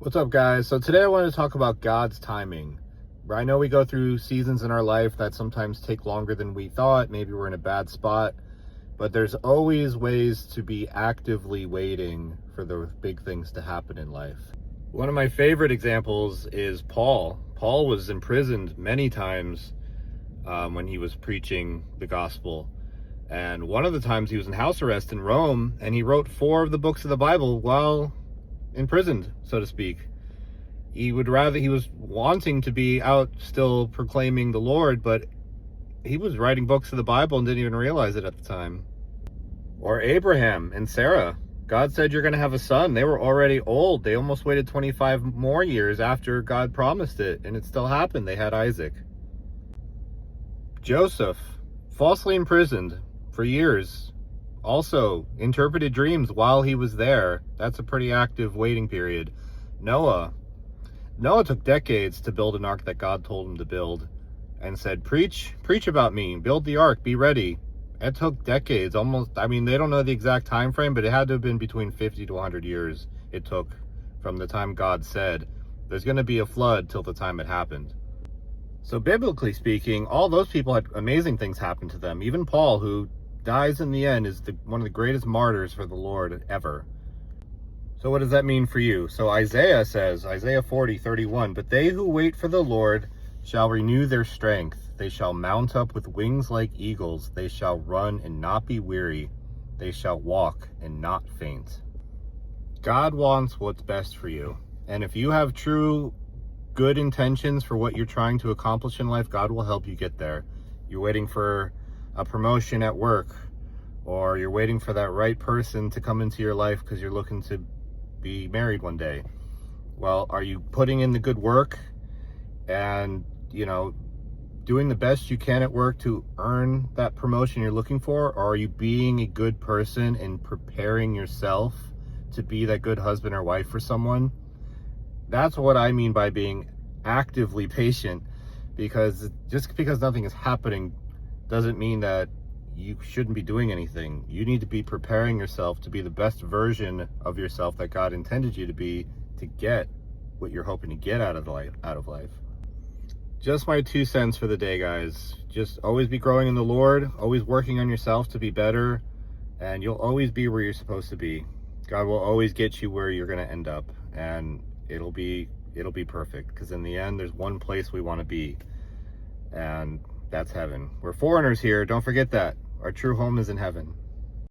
What's up, guys? So today I want to talk about God's timing. I know we go through seasons in our life that sometimes take longer than we thought. Maybe we're in a bad spot, but there's always ways to be actively waiting for the big things to happen in life. One of my favorite examples is Paul. Paul was imprisoned many times when he was preaching the gospel. And one of the times he was in house arrest in Rome, and he wrote 4 of the books of the Bible while imprisoned, so to speak. He was wanting to be out still proclaiming the Lord, but he was writing books of the Bible and didn't even realize it at the time. Or Abraham and Sarah. God said you're going to have a son. They were already old. They almost waited 25 more years after God promised it, and it still happened. They had Isaac. Joseph, falsely imprisoned for years, also interpreted dreams while he was there. That's a pretty active waiting period. Noah took decades to build an ark that God told him to build, and said, preach about me, build the ark, be ready. It took decades, they don't know the exact time frame, but it had to have been between 50 to 100 years it took from the time God said there's going to be a flood till the time it happened. So biblically speaking, all those people had amazing things happen to them. Even Paul, who dies in the end, is one of the greatest martyrs for the Lord ever. So what does that mean for you? So Isaiah says, Isaiah 40:31, but they who wait for the Lord shall renew their strength. They shall mount up with wings like eagles. They shall run and not be weary. They shall walk and not faint. God wants what's best for you. And if you have true good intentions for what you're trying to accomplish in life, God will help you get there. You're waiting for a promotion at work, or you're waiting for that right person to come into your life because you're looking to be married one day. Well, are you putting in the good work and, doing the best you can at work to earn that promotion you're looking for? Or are you being a good person and preparing yourself to be that good husband or wife for someone? That's what I mean by being actively patient, because just because nothing is happening doesn't mean that you shouldn't be doing anything. You need to be preparing yourself to be the best version of yourself that God intended you to be, to get what you're hoping to get out of life. Just my 2 cents for the day, guys. Just always be growing in the Lord, always working on yourself to be better, and you'll always be where you're supposed to be. God will always get you where you're going to end up, and it'll be perfect, because in the end there's one place we want to be, and that's heaven. We're foreigners here, don't forget that. Our true home is in heaven.